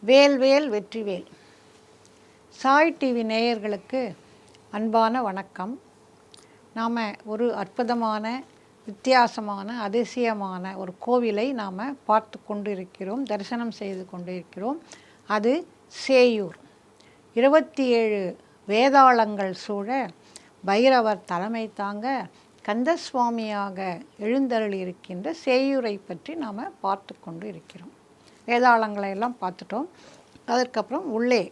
வேல்வேல் வெற்றிவேல். சாய் டிவி நேயர்களுக்கு அன்பான வணக்கம். நாம் ஒரு அற்புதமான வித்தியாசமான அதிசயமான ஒரு கோவிலை நாம் பார்த்து கொண்டு இருக்கிறோம், தரிசனம் செய்து கொண்டு இருக்கிறோம். அது சேயூர். 27 வேதாளங்கள் சூழ பைரவர் தலைமை தாங்க கந்தசுவாமியாக எழுந்தருளி இருக்கின்ற சேயூரை பற்றி நாம் பார்த்து கொண்டு இருக்கிறோம். வேதாளங்களை எல்லாம் பார்த்துட்டோம். அதற்கப்புறம் உள்ளே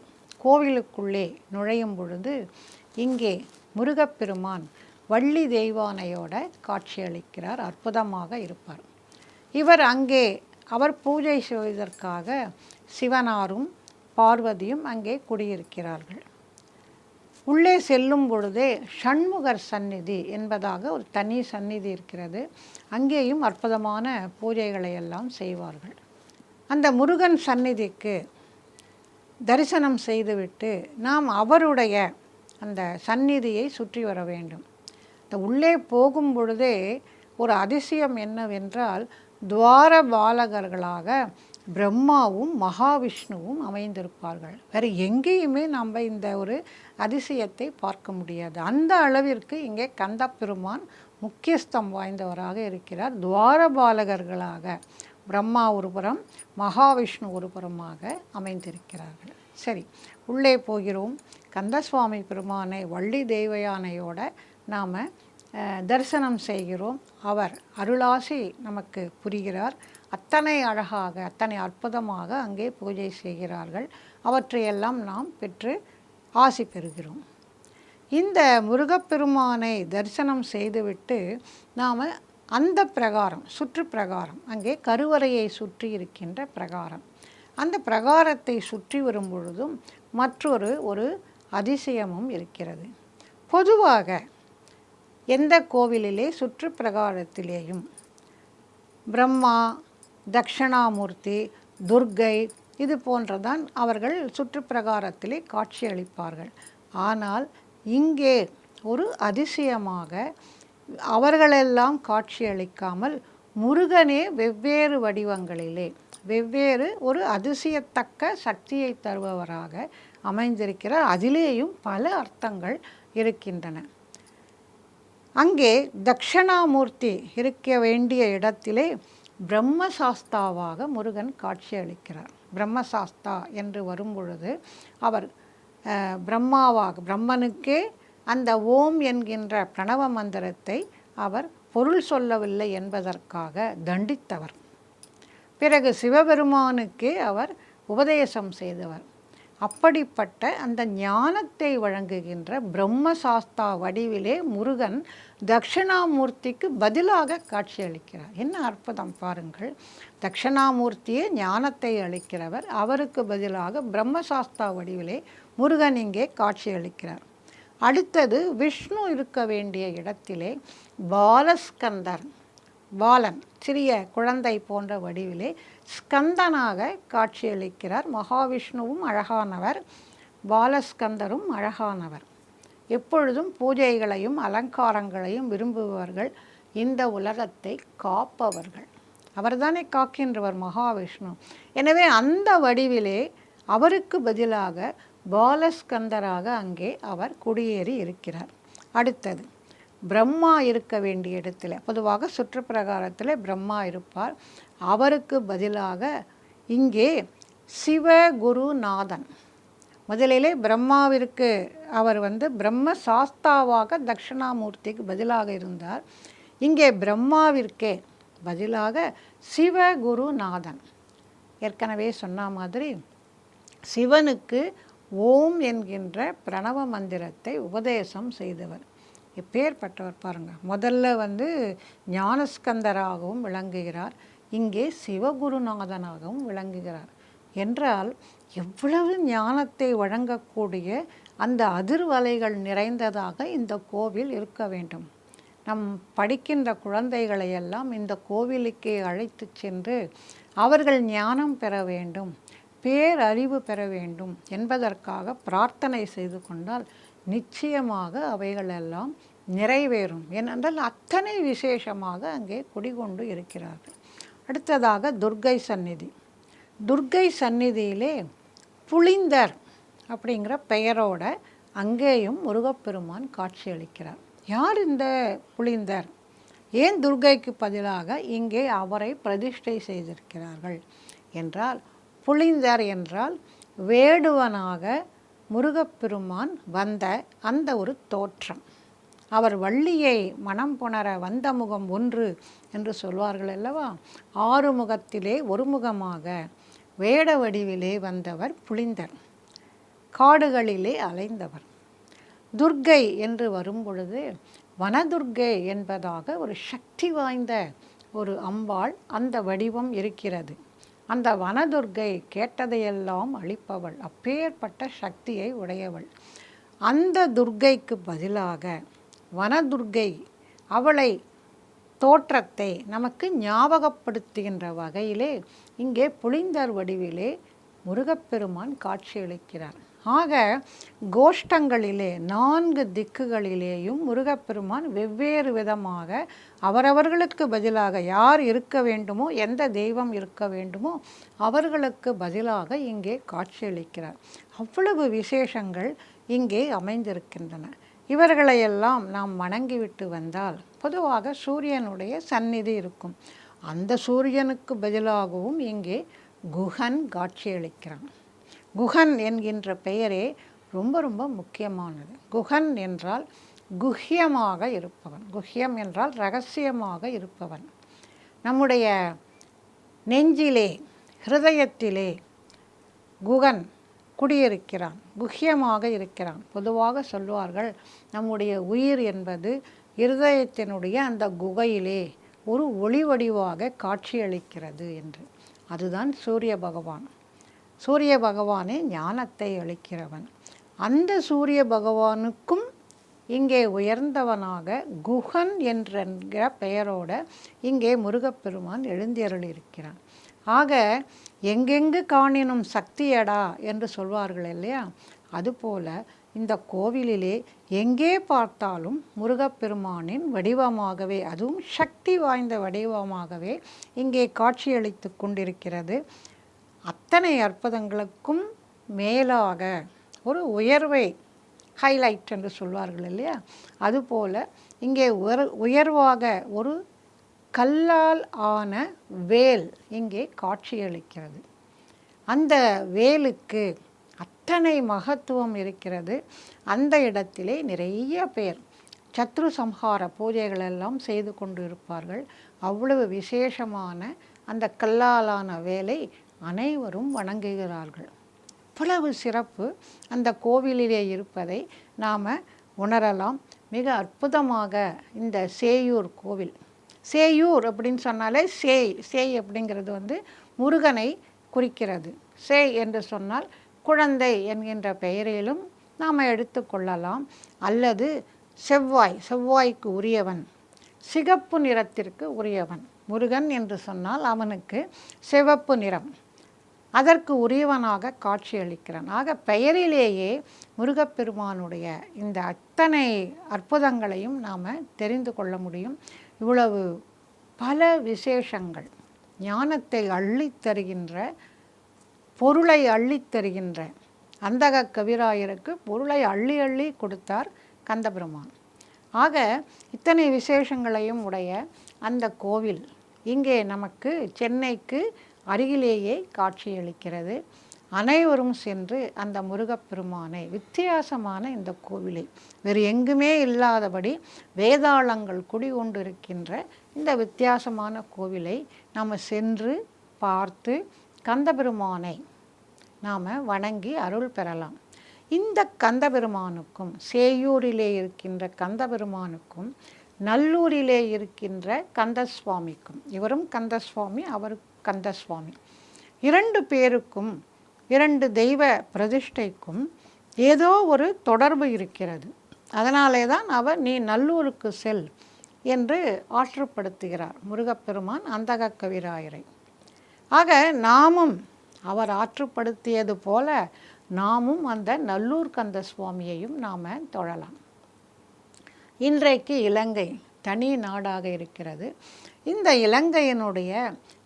கோவிலுக்குள்ளே நுழையும் பொழுது இங்கே முருகப்பெருமான் வள்ளி தெய்வானையோட காட்சியளிக்கிறார். அற்புதமாக இருப்பார் இவர். அங்கே அவர் பூஜை செய்வதற்காக சிவனாரும் பார்வதியும் அங்கே குடியிருக்கிறார்கள். உள்ளே செல்லும் பொழுதே ஷண்முகர் சந்நிதி என்பதாக ஒரு தனி சந்நிதி இருக்கிறது. அங்கேயும் அற்புதமான பூஜைகளை எல்லாம் செய்வார்கள். அந்த முருகன் சந்நிதிக்கு தரிசனம் செய்துவிட்டு நாம் அவருடைய அந்த சந்நிதியை சுற்றி வர வேண்டும். இந்த உள்ளே போகும் பொழுதே ஒரு அதிசயம் என்னவென்றால், துவார பாலகர்களாக பிரம்மாவும் மகாவிஷ்ணுவும் அமைந்திருப்பார்கள். வேறு எங்கேயுமே நம்ம இந்த ஒரு அதிசயத்தை பார்க்க முடியாது. அந்த அளவிற்கு இங்கே கந்தப்பெருமான் முக்கியஸ்தம் வாய்ந்தவராக இருக்கிறார். துவார பாலகர்களாக பிரம்மா ஒரு புறம், மகாவிஷ்ணு ஒரு புறமாக அமைந்திருக்கிறார்கள். சரி, உள்ளே போகிறோம். கந்தசுவாமி பெருமானை வள்ளி தெய்வயானையோட நாம் தரிசனம் செய்கிறோம். அவர் அருளாசி நமக்கு புரிகிறார். அத்தனை அழகாக, அத்தனை அற்புதமாக அங்கே பூஜை செய்கிறார்கள். அவற்றையெல்லாம் நாம் பெற்று ஆசி பெறுகிறோம். இந்த முருகப்பெருமானை தரிசனம் செய்துவிட்டு நாம் அந்த பிரகாரம், சுற்று பிரகாரம், அங்கே கருவறையை சுற்றி இருக்கின்ற பிரகாரம், அந்த பிரகாரத்தை சுற்றி வரும் பொழுதும் ஒரு அதிசயமும் இருக்கிறது. பொதுவாக எந்த கோவிலிலே சுற்று பிரகாரத்திலேயும் பிரம்மா, தக்ஷணாமூர்த்தி, துர்க்கை இது போன்றதான் அவர்கள் சுற்று பிரகாரத்திலே காட்சியளிப்பார்கள். ஆனால் இங்கே ஒரு அதிசயமாக அவர்களெல்லாம் காட்சியளிக்காமல் முருகனே வெவ்வேறு வடிவங்களிலே வெவ்வேறு ஒரு அதிசயத்தக்க சக்தியை தருபவராக அமைந்திருக்கிறார். அதிலேயும் பல அர்த்தங்கள் இருக்கின்றன. அங்கே தக்ஷணாமூர்த்தி இருக்க வேண்டிய இடத்திலே பிரம்மசாஸ்தாவாக முருகன் காட்சியளிக்கிறார். பிரம்மசாஸ்தா என்று வரும்பொழுது அவர் பிரம்மனுக்கே அந்த ஓம் என்கின்ற பிரணவ மந்திரத்தை அவர் பொருள் சொல்லவில்லை என்பதற்காக தண்டித்தவர். பிறகு சிவபெருமானுக்கே அவர் உபதேசம் செய்தவர். அப்படிப்பட்ட அந்த ஞானத்தை வழங்குகின்ற பிரம்மசாஸ்தா வடிவிலே முருகன் தக்ஷணாமூர்த்திக்கு பதிலாக காட்சியளிக்கிறார். என்ன அற்புதம் பாருங்கள்! தக்ஷணாமூர்த்தியே ஞானத்தை அளிக்கிறவர், அவருக்கு பதிலாக பிரம்மசாஸ்தா வடிவிலே முருகன் இங்கே காட்சியளிக்கிறார். அடுத்தது விஷ்ணு இருக்க வேண்டிய இடத்திலே பாலஸ்கந்தர், பாலன், சிறிய குழந்தை போன்ற வடிவிலே ஸ்கந்தனாக காட்சியளிக்கிறார். மகாவிஷ்ணுவும் அழகானவர், பாலஸ்கந்தரும் அழகானவர். எப்பொழுதும் பூஜைகளையும் அலங்காரங்களையும் விரும்புபவர்கள், இந்த உலகத்தை காப்பவர்கள். அவர்தானே காக்கின்றவர் மகாவிஷ்ணு. எனவே அந்த வடிவிலே அவருக்கு பதிலாக பாலஸ்கந்தராக அங்கே அவர் குடியேறி இருக்கிறார். அடுத்தது பிரம்மா இருக்க வேண்டிய இடத்துல, பொதுவாக சுற்றுப்பிரகாரத்தில் பிரம்மா இருப்பார். அவருக்கு பதிலாக இங்கே சிவகுருநாதன். முதலிலே பிரம்மாவிற்கு அவர் பிரம்ம சாஸ்தாவாக தக்ஷணாமூர்த்திக்கு பதிலாக இருந்தார். இங்கே பிரம்மாவிற்கே பதிலாக சிவகுருநாதன். ஏற்கனவே சொன்ன மாதிரி சிவனுக்கு ஓம் என்கின்ற பிரணவ மந்திரத்தை உபதேசம் செய்தவர். எப்பேற்பட்டவர் பாருங்கள்! முதல்ல ஞானஸ்கந்தராகவும் விளங்குகிறார், இங்கே சிவகுருநாதனாகவும் விளங்குகிறார். என்றால் எவ்வளவு ஞானத்தை வழங்கக்கூடிய அந்த அதிர்வலைகள் நிறைந்ததாக இந்த கோவில் இருக்க வேண்டும். நம் படிக்கின்ற குழந்தைகளையெல்லாம் இந்த கோவிலுக்கே அழைத்து சென்று அவர்கள் ஞானம் பெற வேண்டும், பேரறிவு பெற வேண்டும் என்பதற்காக பிரார்த்தனை செய்து கொண்டால் நிச்சயமாக அவைகளெல்லாம் நிறைவேறும். ஏனென்றால் அத்தனை விசேஷமாக அங்கே குடிகொண்டு இருக்கிறார்கள். அடுத்ததாக துர்க்கை சந்நிதி. துர்க்கை சந்நிதியிலே புளிந்தர் அப்படிங்கிற பெயரோட அங்கேயும் முருகப்பெருமான் காட்சியளிக்கிறார். யார் இந்த புளிந்தர்? ஏன் துர்க்கைக்கு பதிலாக இங்கே அவரை பிரதிஷ்டை செய்திருக்கிறார்கள் என்றால், புளிந்தர் என்றால் வேடுவனாக முருகப்பெருமான் வந்த அந்த ஒரு தோற்றம். அவர் வள்ளியை மனம் புணர வந்த முகம் ஒன்று என்று சொல்வார்கள் அல்லவா? 6 முகத்திலே ஒரு முகமாக வேட வடிவிலே வந்தவர் புளிந்தர். காடுகளிலே அலைந்தவர். துர்க்கை என்று வரும்பொழுது வனதுர்க்கை என்பதாக ஒரு சக்தி வாய்ந்த ஒரு அம்பாள் அந்த வடிவம் இருக்கிறது. அந்த வனதுர்க்கை கேட்டதையெல்லாம் அளிப்பவள், அப்பேற்பட்ட சக்தியை உடையவள். அந்த துர்க்கைக்கு பதிலாக வனதுர்க்கை அவளை தோற்றத்தை நமக்கு ஞாபகப்படுத்துகின்ற வகையிலே இங்கே புளிந்தர் வடிவிலே முருகப்பெருமான் காட்சியளிக்கிறார். ஆக கோஷ்டங்களிலே 4 திக்குகளிலேயும் முருகப்பெருமான் வெவ்வேறு விதமாக அவரவர்களுக்கு பதிலாக யார் இருக்க வேண்டுமோ, எந்த தெய்வம் இருக்க வேண்டுமோ அவர்களுக்கு பதிலாக இங்கே காட்சியளிக்கிறார். அவ்வளவு விசேஷங்கள் இங்கே அமைந்திருக்கின்றன. இவர்களையெல்லாம் நாம் வணங்கிவிட்டு வந்தால் பொதுவாக சூரியனுடைய சந்நிதி இருக்கும். அந்த சூரியனுக்கு பதிலாகவும் இங்கே குஹன் காட்சியளிக்கிறான். குஹன் என்கின்ற பெயரே ரொம்ப ரொம்ப முக்கியமானது. குஹன் என்றால் குஹ்யமாக இருப்பவன். குஹ்யம் என்றால் இரகசியமாக இருப்பவன். நம்முடைய நெஞ்சிலே, ஹிருதயத்திலே குஹன் குடியிருக்கிறான், குஹ்யமாக இருக்கிறான். பொதுவாக சொல்வார்கள், நம்முடைய உயிர் என்பது இருதயத்தினுடைய அந்த குகையிலே ஒரு ஒளி வடிவாக காட்சியளிக்கிறது என்று. அதுதான் சூரிய பகவான். சூரிய பகவானே ஞானத்தை அளிக்கிறவன். அந்த சூரிய பகவானுக்கும் இங்கே உயர்ந்தவனாக குஹன் என்கிற பெயரோட இங்கே முருகப்பெருமான் எழுந்தருளியிருக்கிறான். ஆக எங்கெங்கு காணினும் சக்தியடா என்று சொல்வார்கள் இல்லையா? அதுபோல இந்த கோவிலிலே எங்கே பார்த்தாலும் முருகப்பெருமானின் வடிவமாகவே, அதுவும் சக்தி வாய்ந்த வடிவமாகவே இங்கே காட்சியளித்து கொண்டிருக்கிறது. அத்தனை அற்புதங்களுக்கும் மேலாக ஒரு உயர்வை ஹைலைட் என்று சொல்வார்கள் இல்லையா? அதுபோல் இங்கே உயர்வாக ஒரு கல்லால் ஆன வேல் இங்கே காட்சியளிக்கிறது. அந்த வேலுக்கு அத்தனை மகத்துவம் இருக்கிறது. அந்த இடத்திலே நிறைய பேர் சத்ரு சம்ஹார பூஜைகளெல்லாம் செய்து கொண்டு இருப்பார்கள். அவ்வளவு விசேஷமான அந்த கல்லாலான வேலை அனைவரும் வணங்குகிறார்கள். இவ்வளவு சிறப்பு அந்த கோவிலிலே இருப்பதை நாம் உணரலாம். மிக அற்புதமாக இந்த சேயூர் கோவில், சேயூர் அப்படின்னு சொன்னாலே சேய் அப்படிங்கிறது முருகனை குறிக்கிறது. சேய் என்று சொன்னால் குழந்தை என்கின்ற பெயரிலும் நாம் எடுத்துக்கொள்ளலாம். அல்லது செவ்வாய்க்கு உரியவன், சிகப்பு நிறத்திற்கு உரியவன். முருகன் என்று சொன்னால் அவனுக்கு சிவப்பு நிறம், அதற்கு உரியவனாக காட்சியளிக்கிறான். ஆக பெயரிலேயே முருகப்பெருமானுடைய இந்த அத்தனை அற்புதங்களையும் நாம் தெரிந்து கொள்ள முடியும். இவ்வளவு பல விசேஷங்கள், ஞானத்தை அள்ளித்தருகின்ற, பொருளை அள்ளித்தருகின்ற அந்தக கவிராயருக்கு பொருளை அள்ளி அள்ளி கொடுத்தார் கந்தபெருமான். ஆக இத்தனை விசேஷங்களையும் உடைய அந்த கோவில் இங்கே நமக்கு சென்னைக்கு அருகிலேயே காட்சியளிக்கிறது. அனைவரும் சென்று அந்த முருகப்பெருமானை, வித்தியாசமான இந்த கோவிலை, வேறு எங்குமே இல்லாதபடி வேதாளங்கள் குடிகொண்டிருக்கின்ற இந்த வித்தியாசமான கோவிலை நாம் சென்று பார்த்து கந்தபெருமானை நாம் வணங்கி அருள் பெறலாம். இந்த கந்தபெருமானுக்கும், சேயூரிலே இருக்கின்ற கந்தபெருமானுக்கும், நல்லூரிலே இருக்கின்ற கந்தசுவாமிக்கும், இவரும் கந்தசுவாமி அவரும் கந்தசுவாமி, 2 பேருக்கும் 2 தெய்வ பிரதிஷ்டைக்கும் ஏதோ ஒரு தொடர்பு இருக்கிறது. அதனாலே தான் அவர் நீ நல்லூருக்கு செல் என்று ஆற்றுப்படுத்துகிறார் முருகப்பெருமான் அந்தக கவிராயரை. ஆக நாமும் அவர் ஆற்றுப்படுத்தியது போல நாமும் அந்த நல்லூர் கந்த சுவாமியையும் நாம் தொழலாம். இன்றைக்கு இலங்கை தனி நாடாக இருக்கிறது. இந்த இலங்கையினுடைய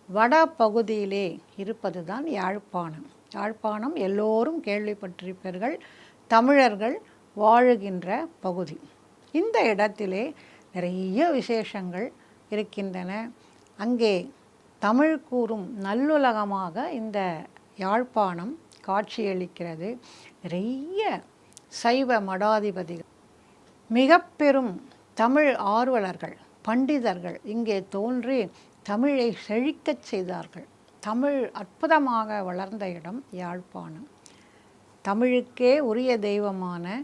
வட பகுதியிலே இருப்பது தான் யாழ்ப்பாணம். யாழ்ப்பாணம் எல்லோரும் கேள்விப்பட்டிருப்பீர்கள், தமிழர்கள் வாழுகின்ற பகுதி. இந்த இடத்திலே நிறைய விசேஷங்கள் இருக்கின்றன. அங்கே தமிழ் கூறும் நல்லுலகமாக இந்த யாழ்ப்பாணம் காட்சியளிக்கிறது. நிறைய சைவ மடாதிபதிகள், மிக பெரும் தமிழ் ஆர்வலர்கள், பண்டிதர்கள் இங்கே தோன்றி தமிழை செழிக்கச் செய்தார்கள். தமிழ் அற்புதமாக வளர்ந்த இடம் யாழ்ப்பாணம். தமிழுக்கே உரிய தெய்வமான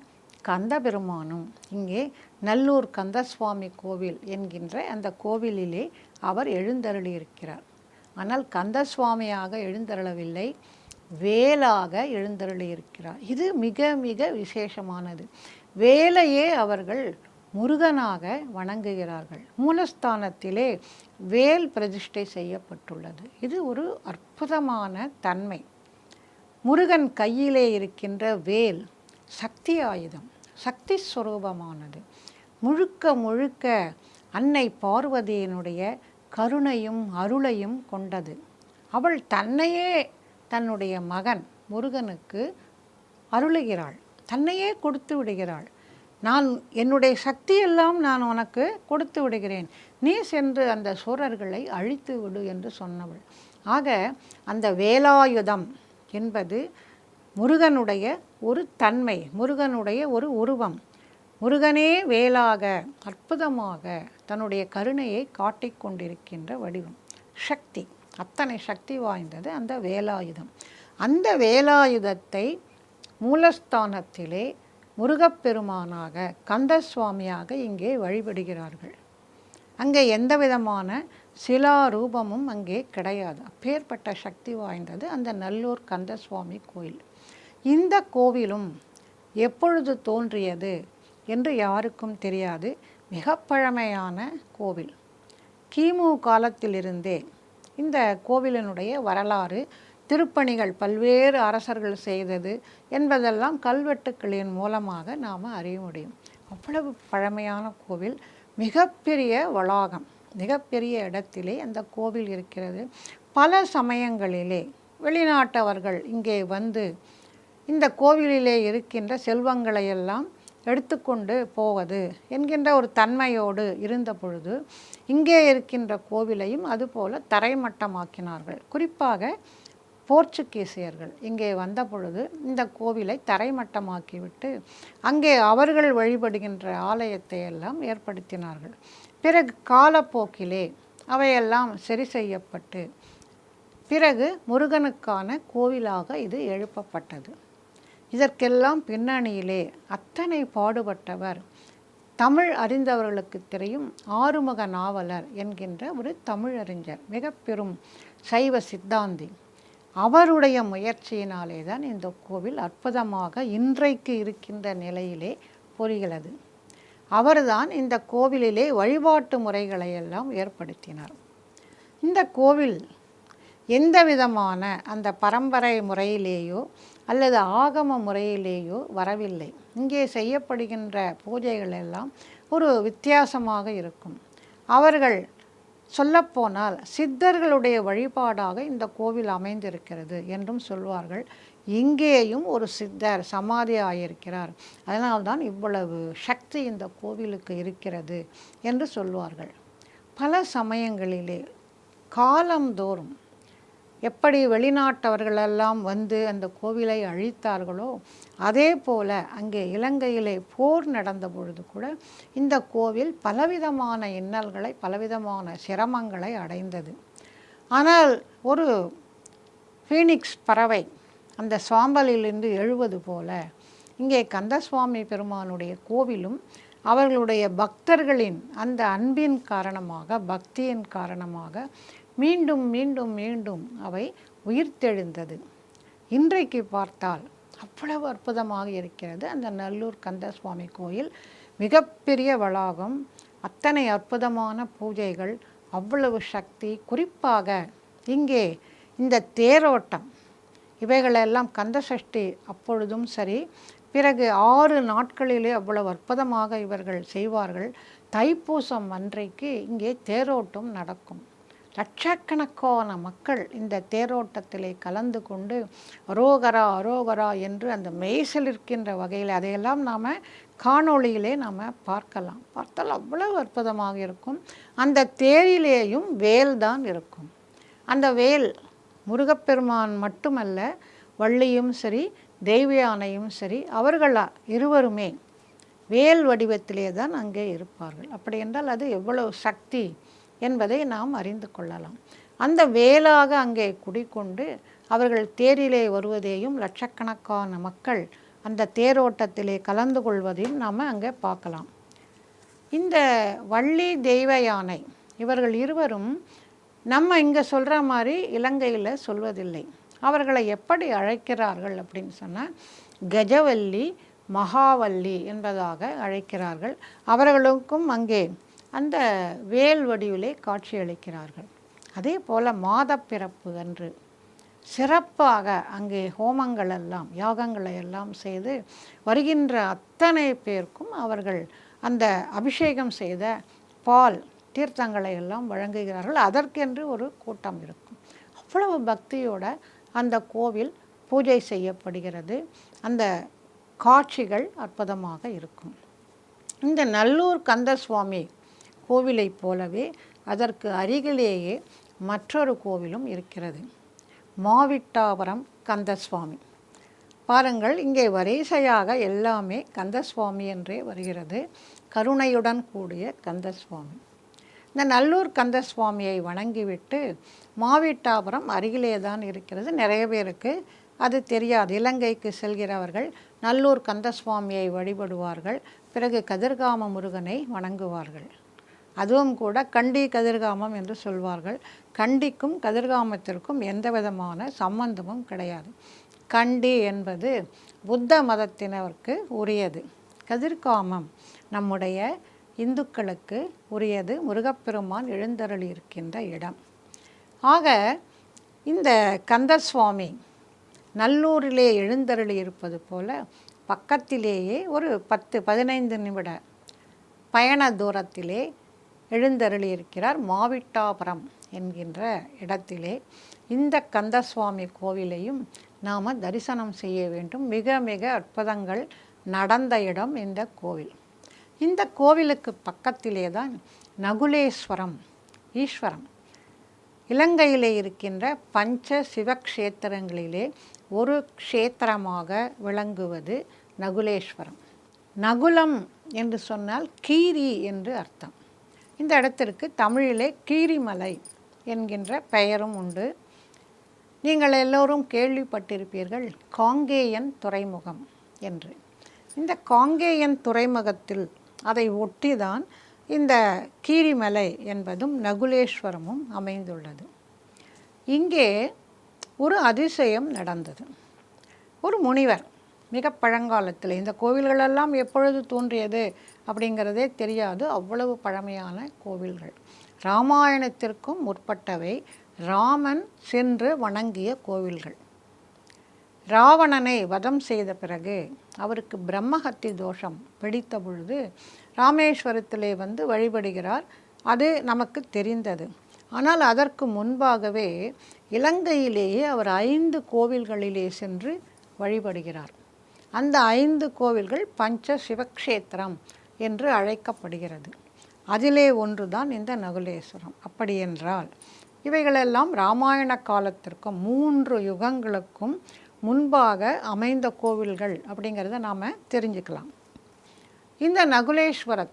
கந்தபெருமானும் இங்கே நல்லூர் கந்தசுவாமி கோவில் என்கின்ற அந்த கோவிலிலே அவர் எழுந்தருளியிருக்கிறார். ஆனால் கந்தசுவாமியாக எழுந்தருளவில்லை, வேலாக எழுந்தருளியிருக்கிறார். இது மிக மிக விசேஷமானது. வேலையே அவர்கள் முருகனாக வணங்குகிறார்கள். மூலஸ்தானத்திலே வேல் பிரதிஷ்டை செய்யப்பட்டுள்ளது. இது ஒரு அற்புதமான தன்மை. முருகன் கையிலே இருக்கின்ற வேல் சக்தி ஆயுதம், சக்தி ஸ்வரூபமானது. முழுக்க முழுக்க அன்னை பார்வதியினுடைய கருணையும் அருளையும் கொண்டது. அவள் தன்னையே தன்னுடைய மகன் முருகனுக்கு அருளுகிறாள், தன்னையே கொடுத்து விடுகிறாள். நான் என்னுடைய சக்தியெல்லாம் நான் உனக்கு கொடுத்து விடுகிறேன், நீ சென்று அந்த சூரர்களை அழித்து விடு என்று சொன்னவள். ஆக அந்த வேலாயுதம் என்பது முருகனுடைய ஒரு தன்மை, முருகனுடைய ஒரு உருவம். முருகனே வேலாக அற்புதமாக தன்னுடைய கருணையை காட்டிக்கொண்டிருக்கின்ற வடிவம். சக்தி, அத்தனை சக்தி வாய்ந்தது அந்த வேலாயுதம். அந்த வேலாயுதத்தை மூலஸ்தானத்திலே முருகப்பெருமானாக கந்தசுவாமியாக இங்கே வழிபடுகிறார்கள். அங்கே எந்த விதமான சிலாரூபமும் அங்கே கிடையாது. அப்பேற்பட்ட சக்தி வாய்ந்தது அந்த நல்லூர் கந்தசுவாமி கோயில். இந்த கோவிலும் எப்பொழுது தோன்றியது என்று யாருக்கும் தெரியாது. மிக பழமையான கோவில். கிமு காலத்திலிருந்தே இந்த கோவிலினுடைய வரலாறு, திருப்பணிகள் பல்வேறு அரசர்கள் செய்தது என்பதெல்லாம் கல்வெட்டுக்களின் மூலமாக நாம் அறிய முடியும். அவ்வளவு பழமையான கோவில், மிகப்பெரிய வளாகம், மிகப்பெரிய இடத்திலே அந்த கோவில் இருக்கிறது. பல சமயங்களிலே வெளிநாட்டவர்கள் இங்கே வந்து இந்த கோவிலிலே இருக்கின்ற செல்வங்களை எல்லாம் எடுத்துக்கொண்டு போவது என்கின்ற ஒரு தன்மையோடு இருந்த பொழுது இங்கே இருக்கின்ற கோவிலையும் அதுபோல தரைமட்டமாக்கினார்கள். குறிப்பாக போர்ச்சுகீசியர்கள் இங்கே வந்த பொழுது இந்த கோவிலை தரைமட்டமாக்கிவிட்டு அங்கே அவர்கள் வழிபடுகின்ற ஆலயத்தை எல்லாம் ஏற்படுத்தினார்கள். பிறகு காலப்போக்கிலே அவையெல்லாம் சரி செய்யப்பட்டு பிறகு முருகனுக்கான கோவிலாக இது எழுப்பப்பட்டது. இதற்கெல்லாம் பின்னணியிலே அத்தனை பாடுபட்டவர் தமிழ் அறிந்தவர்களுக்கு தெரியும் ஆறுமுக நாவலர் என்கின்ற ஒரு தமிழறிஞர், மிக பெரும் சைவ சித்தாந்தி. அவருடைய முயற்சியினாலே தான் இந்த கோவில் அற்புதமாக இன்றைக்கு இருக்கின்ற நிலையிலே பொரிகிறது. அவர்தான் இந்த கோவிலிலே வழிபாட்டு முறைகளை எல்லாம் ஏற்படுத்தினார். இந்த கோவில் எந்த விதமான அந்த பரம்பரை முறையிலேயோ அல்லது ஆகம முறையிலேயோ வரவில்லை. இங்கே செய்யப்படுகின்ற பூஜைகள் எல்லாம் ஒரு வித்தியாசமாக இருக்கும். அவர்கள் சொல்லப்போனால் சித்தர்களுடைய வழிபாடாக இந்த கோவில் அமைந்திருக்கிறது என்றும் சொல்வார்கள். இங்கேயும் ஒரு சித்தர் சமாதி ஆகியிருக்கிறார், அதனால்தான் இவ்வளவு சக்தி இந்த கோவிலுக்கு இருக்கிறது என்று சொல்வார்கள். பல சமயங்களிலே காலந்தோறும் எப்படி வெளிநாட்டவர்களெல்லாம் வந்து அந்த கோவிலை அழித்தார்களோ அதே போல அங்கே இலங்கையிலே போர் நடந்த பொழுது கூட இந்த கோவில் பலவிதமான இன்னல்களை, பலவிதமான சிரமங்களை அடைந்தது. ஆனால் ஒரு ஃபீனிக்ஸ் பறவை அந்த சாம்பலிலிருந்து எழுவது போல இங்கே கந்தசுவாமி பெருமானுடைய கோவிலும் அவர்களுடைய பக்தர்களின் அந்த அன்பின் காரணமாக, பக்தியின் காரணமாக மீண்டும் மீண்டும் மீண்டும் அவை உயிர்த்தெழுந்தது. இன்றைக்கு பார்த்தால் அவ்வளவு அற்புதமாக இருக்கிறது அந்த நல்லூர் கந்தசுவாமி கோயில். மிகப்பெரிய வளாகம், அத்தனை அற்புதமான பூஜைகள், அவ்வளவு சக்தி. குறிப்பாக இங்கே இந்த தேரோட்டம், இவைகளெல்லாம் கந்தசஷ்டி அப்பொழுதும் சரி, பிறகு 6 நாட்களிலே அவ்வளவு அற்புதமாக இவர்கள் செய்வார்கள். தைப்பூசம் அன்றைக்கு இங்கே தேரோட்டம் நடக்கும். லட்சக்கணக்கான மக்கள் இந்த தேரோட்டத்திலே கலந்து கொண்டு அரோகரா அரோகரா என்று அந்த மெய்சிலிருக்கின்ற வகையில் அதையெல்லாம் நாம் காணொளியிலே நாம் பார்த்தால் அவ்வளவு அற்புதமாக இருக்கும். அந்த தேரிலேயும் வேல் தான் இருக்கும். அந்த வேல் முருகப்பெருமான் மட்டுமல்ல, வள்ளியும் சரி தெய்வயானையும் சரி அவர்கள் இருவருமே வேல் வடிவத்திலே தான் அங்கே இருப்பார்கள். அப்படி என்றால் அது எவ்வளவு சக்தி என்பதை நாம் அறிந்து கொள்ளலாம். அந்த வேலாக அங்கே குடிக்கொண்டு அவர்கள் தேரிலே வருவதையும் லட்சக்கணக்கான மக்கள் அந்த தேரோட்டத்திலே கலந்து கொள்வதையும் நாம் அங்கே பார்க்கலாம். இந்த வள்ளி தெய்வயானை இவர்கள் இருவரும் நம்ம இங்கே சொல்கிற மாதிரி இலங்கையில் சொல்வதில்லை. அவர்களை எப்படி அழைக்கிறார்கள் அப்படின்னு சொன்னால் கஜவல்லி மகாவல்லி என்பதாக அழைக்கிறார்கள். அவர்களுக்கும் அங்கே அந்த வேல் வடிவிலே காட்சியளிக்கிறார்கள். அதே போல் மாதப்பிறப்பு அன்று சிறப்பாக அங்கே ஹோமங்கள் எல்லாம் யாகங்களை எல்லாம் செய்து வருகின்ற அத்தனை பேருக்கும் அவர்கள் அந்த அபிஷேகம் செய்த பால் தீர்த்தங்களை எல்லாம் வழங்குகிறார்கள். அதற்கென்று ஒரு கூட்டம் இருக்கும். அவ்வளவு பக்தியோட அந்த கோவில் பூஜை செய்யப்படுகிறது. அந்த காட்சிகள் அற்புதமாக இருக்கும். இந்த நல்லூர் கந்தசுவாமி கோவிலை போலவே அதற்கு அருகிலேயே மற்றொரு கோவிலும் இருக்கிறது, மாவிட்டாபுரம் கந்தசுவாமி. பாருங்கள், இங்கே வரிசையாக எல்லாமே கந்தசுவாமி என்றே வருகிறது. கருணையுடன் கூடிய கந்தசுவாமி. இந்த நல்லூர் கந்தசுவாமியை வணங்கிவிட்டு மாவிட்டாபுரம் அருகிலே தான் இருக்கிறது. நிறைய பேருக்கு அது தெரியாது. இலங்கைக்கு செல்கிறவர்கள் நல்லூர் கந்தசுவாமியை வழிபடுவார்கள். பிறகு கதிர்காம முருகனை வணங்குவார்கள். அதுவும் கூட கண்டி கதிர்காமம் என்று சொல்வார்கள். கண்டிக்கும் கதிர்காமத்திற்கும் எந்த விதமான சம்பந்தமும் கிடையாது. கண்டி என்பது புத்த மதத்தினருக்கு உரியது. கதிர்காமம் நம்முடைய இந்துக்களுக்கு உரியது. முருகப்பெருமான் எழுந்தருளி இருக்கின்ற இடம். ஆக இந்த கந்தசுவாமி நல்லூரிலே எழுந்தருளி இருப்பது போல பக்கத்திலேயே ஒரு 10-15 நிமிட பயண தூரத்திலே எழுந்தருளி இருக்கிறார் மாவிட்டாபுரம் என்கின்ற இடத்திலே. இந்த கந்தசுவாமி கோவிலையும் நாம் தரிசனம் செய்ய வேண்டும். மிக மிக அற்புதங்கள் நடந்த இடம் இந்த கோவில். இந்த கோவிலுக்கு பக்கத்திலே தான் நகுலேஸ்வரம் ஈஸ்வரம். இலங்கையிலே இருக்கின்ற பஞ்ச சிவக்ஷேத்திரங்களிலே ஒரு க்ஷேத்திரமாக விளங்குவது நகுலேஸ்வரம். நகுலம் என்று சொன்னால் கீரி என்று அர்த்தம். இந்த இடத்திற்கு தமிழிலே கீரிமலை என்கின்ற பெயரும் உண்டு. நீங்கள் எல்லோரும் கேள்விப்பட்டிருப்பீர்கள் காங்கேயன் துறைமுகம் என்று. இந்த காங்கேயன் துறைமுகத்தில் அதை ஒட்டிதான் இந்த கீரிமலை என்பதும் நகுலேஸ்வரமும் அமைந்துள்ளது. இங்கே ஒரு அதிசயம் நடந்தது. ஒரு முனிவர் மிக பழங்காலத்தில், இந்த கோவில்களெல்லாம் எப்பொழுது தோன்றியது அப்படிங்கிறதே தெரியாது, அவ்வளவு பழமையான கோவில்கள். இராமாயணத்திற்கும் முற்பட்டவை. ராமன் சென்று வணங்கிய கோவில்கள். ராவணனை வதம் செய்த பிறகு அவருக்கு பிரம்மஹத்தி தோஷம் பிடித்த பொழுது ராமேஸ்வரத்திலே வந்து வழிபடுகிறார். அது நமக்கு தெரிந்தது. ஆனால் அதற்கு முன்பாகவே இலங்கையிலேயே அவர் 5 கோவில்களிலே சென்று வழிபடுகிறார். அந்த 5 கோவில்கள் பஞ்ச சிவக்ஷேத்திரம் என்று அழைக்கப்படுகிறது. அதிலே ஒன்றுதான் இந்த நகுலேஸ்வரம். அப்படி என்றால் இவைகளெல்லாம் இராமாயண காலத்திற்கும் 3 யுகங்களுக்கும் முன்பாக அமைந்த கோவில்கள் அப்படிங்கிறத நாம் தெரிஞ்சுக்கலாம். இந்த நகுலேஸ்வரம்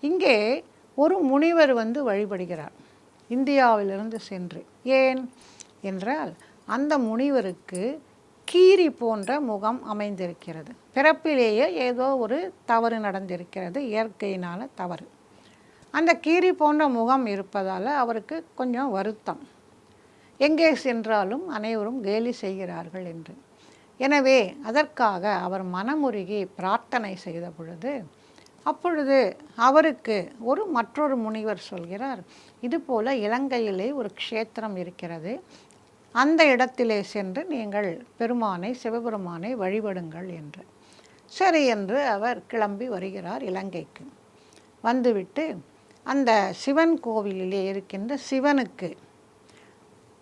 இங்கே ஒரு முனிவர் வந்து வழிபடுகிறார், இந்தியாவிலிருந்து சென்று. ஏன் என்றால் அந்த முனிவருக்கு கீரி போன்ற முகம் அமைந்திருக்கிறது. பிறப்பிலேயே ஏதோ ஒரு தவறு நடந்திருக்கிறது, இயற்கையினால தவறு. அந்த கீரி போன்ற முகம் இருப்பதால் அவருக்கு கொஞ்சம் வருத்தம். எங்கே சென்றாலும் அனைவரும் கேலி செய்கிறார்கள் என்று. எனவே அதற்காக அவர் மனமுருகி பிரார்த்தனை செய்த பொழுது அப்பொழுது அவருக்கு மற்றொரு முனிவர் சொல்கிறார், இதுபோல் இலங்கையிலே ஒரு க்ஷேத்திரம் இருக்கிறது, அந்த இடத்திலே சென்று நீங்கள் பெருமானை சிவபெருமானை வழிபடுங்கள் என்று. சரி என்று அவர் கிளம்பி வருகிறார் இலங்கைக்கு. வந்துவிட்டு அந்த சிவன் கோவிலிலே இருக்கின்ற சிவனுக்கு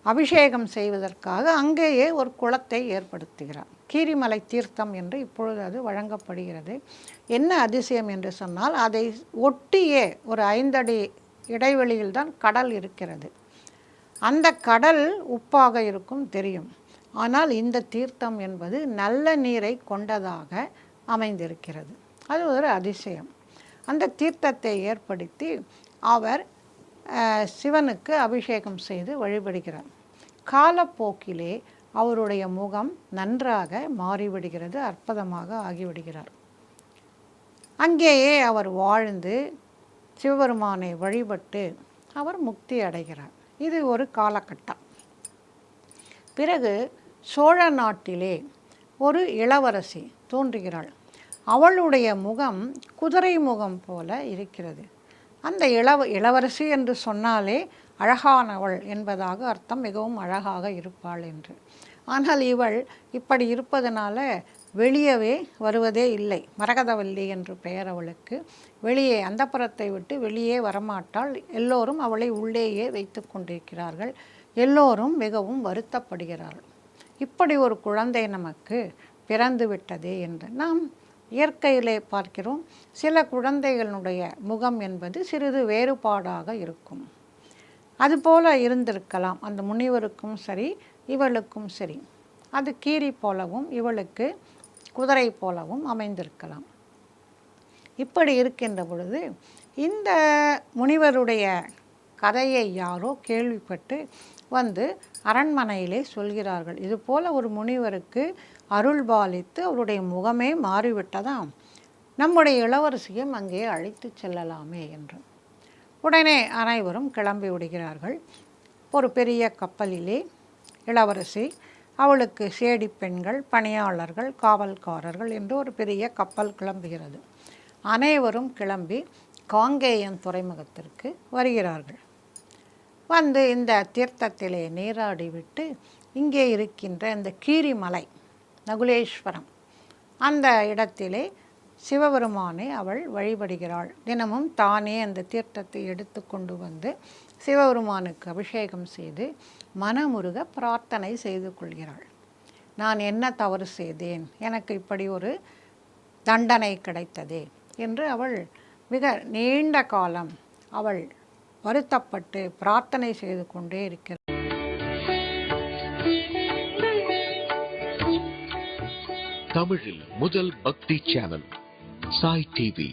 அபிஷேகம் செய்வதற்காக அங்கேயே ஒரு குளத்தை ஏற்படுத்துகிறார். கீரிமலை தீர்த்தம் என்று இப்பொழுது அது வழங்கப்படுகிறது. என்ன அதிசயம் என்று சொன்னால், அதை ஒட்டியே ஒரு 5 அடி இடைவெளியில்தான் கடல் இருக்கிறது. அந்த கடல் உப்பாக இருக்கும் தெரியும். ஆனால் இந்த தீர்த்தம் என்பது நல்ல நீரை கொண்டதாக அமைந்திருக்கிறது. அது ஒரு அதிசயம். அந்த தீர்த்தத்தை ஏற்படுத்தி அவர் சிவனுக்கு அபிஷேகம் செய்து வழிபடுகிறார். காலப்போக்கிலே அவருடைய முகம் நன்றாக மாறிவிடுகிறது, அற்புதமாக ஆகிவிடுகிறார். அங்கேயே அவர் வாழ்ந்து சிவபெருமானை வழிபட்டு அவர் முக்தி அடைகிறார். இது ஒரு காலகட்டம். பிறகு சோழ நாட்டிலே ஒரு இளவரசி தோன்றுகிறாள். அவளுடைய முகம் குதிரை முகம் போல இருக்கிறது. அந்த இளவரசி என்று சொன்னாலே அழகானவள் என்பதாக அர்த்தம், மிகவும் அழகாக இருப்பாள் என்று. ஆனால் இவள் இப்படி இருப்பதனால வெளியவே வருவதே இல்லை. மரகதவல்லி என்று பெயர் அவளுக்கு. வெளியே அந்தப்புறத்தை விட்டு வெளியே வரமாட்டாள். எல்லோரும் அவளை உள்ளேயே வைத்து கொண்டிருக்கிறார்கள். எல்லோரும் மிகவும் வருத்தப்படுகிறார்கள். இப்படி ஒரு குழந்தை நமக்கு பிறந்து விட்டதே என்று. நாம் இயற்கையிலே பார்க்கிறோம், சில குழந்தைகளுடைய முகம் என்பது சிறிது வேறுபாடாக இருக்கும். அதுபோல இருந்திருக்கலாம் அந்த முனிவருக்கும் சரி, இவளுக்கும் சரி. அது கீரி போலவும் இவளுக்கு குதிரை போலவும் அமைந்திருக்கலாம். இப்படி இருக்கின்ற பொழுது இந்த முனிவருடைய கதையை யாரோ கேள்விப்பட்டு வந்து அரண்மனையிலே சொல்கிறார்கள். இதுபோல் ஒரு முனிவருக்கு அருள் பாலித்து அவருடைய முகமே மாறிவிட்டதாம், நம்முடைய இளவரசியும் அங்கே அழைத்து செல்லலாமே என்று. உடனே அனைவரும் கிளம்பி விடுகிறார்கள். ஒரு பெரிய கப்பலிலே இளவரசி, அவளுக்கு சேடி பெண்கள், பணியாளர்கள், காவல்காரர்கள் என்று ஒரு பெரிய கப்பல் கிளம்புகிறது. அனைவரும் கிளம்பி காங்கேயம் துறைமுகத்திற்கு வருகிறார்கள். வந்து இந்த தீர்த்தத்திலே நீராடிவிட்டு இங்கே இருக்கின்ற இந்த கீரிமலை நகுலேஸ்வரம் அந்த இடத்திலே சிவபெருமானை அவள் வழிபடுகிறாள். தினமும் தானே அந்த தீர்த்தத்தை எடுத்து கொண்டு வந்து சிவபெருமானுக்கு அபிஷேகம் செய்து மனமுருக பிரார்த்தனை செய்து கொள்கிறாள். நான் என்ன தவறு செய்தேன், எனக்கு இப்படி ஒரு தண்டனை கிடைத்ததே என்று அவள் மிக நீண்ட காலம் அவள் வருத்தப்பட்டு பிரார்த்தனை செய்து கொண்டே இருக்கிறாள். தமிழில் முதல் பக்தி சேனல் சாய் டிவி.